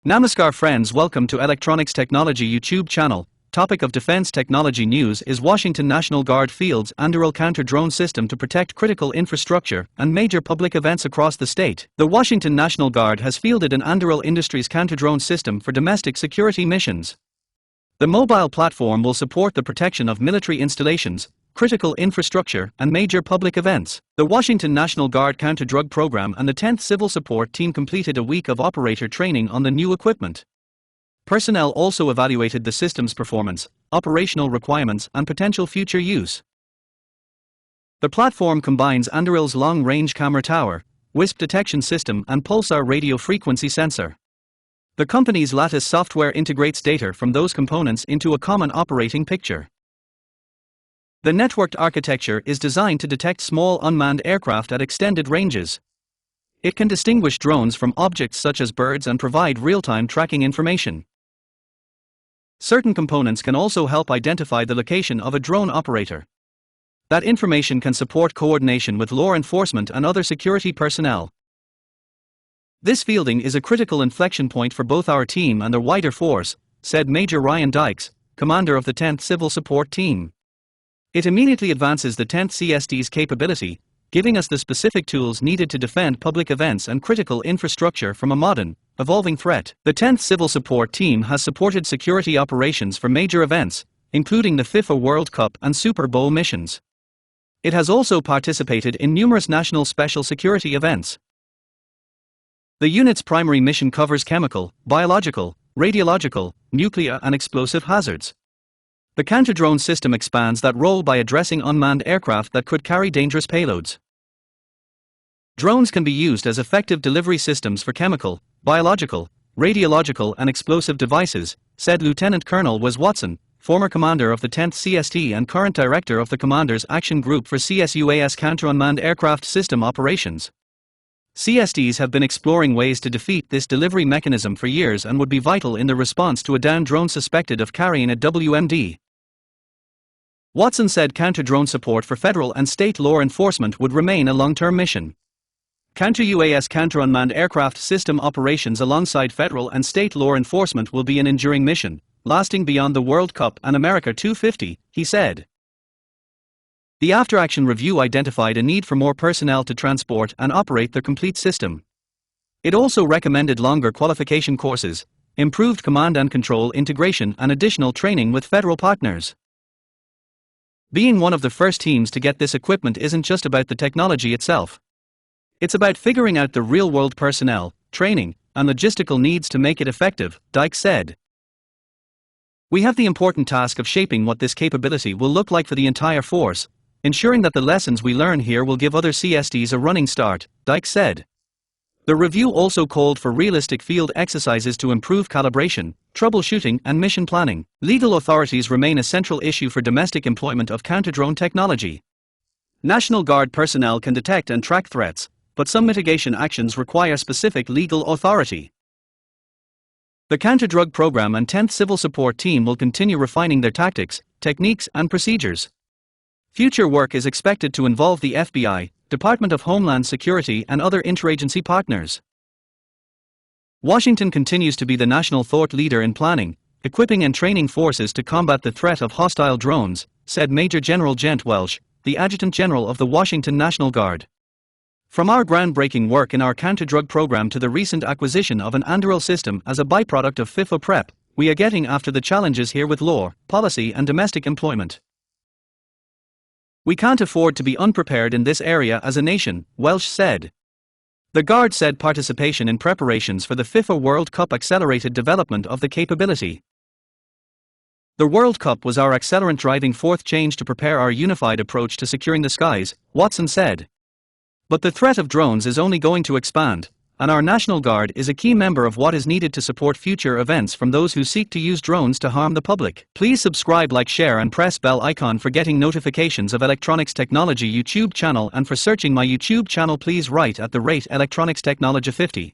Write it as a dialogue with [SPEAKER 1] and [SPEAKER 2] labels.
[SPEAKER 1] Namaskar friends, welcome to Electronics Technology YouTube channel. Topic of defense technology news is Washington National Guard fields Anduril counter-drone system to protect critical infrastructure and major public events across the state. The Washington National Guard has fielded an Anduril Industries counter-drone system for domestic security missions. The mobile platform will support the protection of military installations, critical infrastructure, and major public events. The Washington National Guard counter-drug program and the 10th Civil Support Team completed a week of operator training on the new equipment. Personnel also evaluated the system's performance, operational requirements, and potential future use. The platform combines Anduril's long-range camera tower, WISP detection system, and pulsar radio frequency sensor. The company's latest software integrates data from those components into a common operating picture. The networked architecture is designed to detect small unmanned aircraft at extended ranges. It can distinguish drones from objects such as birds and provide real-time tracking information. Certain components can also help identify the location of a drone operator. That information can support coordination with law enforcement and other security personnel. This fielding is a critical inflection point for both our team and the wider force, said Major Ryan Dykes, commander of the 10th Civil Support Team. It immediately advances the 10th CST's capability, giving us the specific tools needed to defend public events and critical infrastructure from a modern, evolving threat. The 10th Civil Support Team has supported security operations for major events, including the FIFA World Cup and Super Bowl missions. It has also participated in numerous national special security events. The unit's primary mission covers chemical, biological, radiological, nuclear, and explosive hazards. The counter-drone system expands that role by addressing unmanned aircraft that could carry dangerous payloads. Drones can be used as effective delivery systems for chemical, biological, radiological, and explosive devices, said Lieutenant Colonel Wes Watson, former commander of the 10th CST and current director of the Commander's Action Group for CSUAS Counter-Unmanned Aircraft System Operations. CSTs have been exploring ways to defeat this delivery mechanism for years and would be vital in the response to a downed drone suspected of carrying a WMD. Watson said counter-drone support for federal and state law enforcement would remain a long-term mission. Counter-UAS counter-unmanned aircraft system operations alongside federal and state law enforcement will be an enduring mission, lasting beyond the World Cup and America 250, he said. The after-action review identified a need for more personnel to transport and operate the complete system. It also recommended longer qualification courses, improved command and control integration, and additional training with federal partners. Being one of the first teams to get this equipment isn't just about the technology itself. It's about figuring out the real-world personnel, training, and logistical needs to make it effective, Dykes said. We have the important task of shaping what this capability will look like for the entire force, ensuring that the lessons we learn here will give other CSTs a running start, Dykes said. The review also called for realistic field exercises to improve calibration, troubleshooting, and mission planning. Legal authorities remain a central issue for domestic employment of counter-drone technology. National Guard personnel can detect and track threats, but some mitigation actions require specific legal authority. The counter-drug program and 10th Civil Support Team will continue refining their tactics, techniques, and procedures. Future work is expected to involve the FBI, Department of Homeland Security, and other interagency partners. Washington continues to be the national thought leader in planning, equipping and training forces to combat the threat of hostile drones, said Major General Gent Welsh, the Adjutant General of the Washington National Guard. From our groundbreaking work in our counter-drug program to the recent acquisition of an Anduril system as a byproduct of FIFA prep, we are getting after the challenges here with law, policy, and domestic employment. We can't afford to be unprepared in this area as a nation, Welsh said. The Guard said participation in preparations for the FIFA World Cup accelerated development of the capability. The World Cup was our accelerant driving forth change to prepare our unified approach to securing the skies, Watson said. But the threat of drones is only going to expand, and our National Guard is a key member of what is needed to support future events from those who seek to use drones to harm the public. Please subscribe, like, share, and press bell icon for getting notifications of Electronics Technology YouTube channel, and for searching my YouTube channel please write @Electronics Technology 50.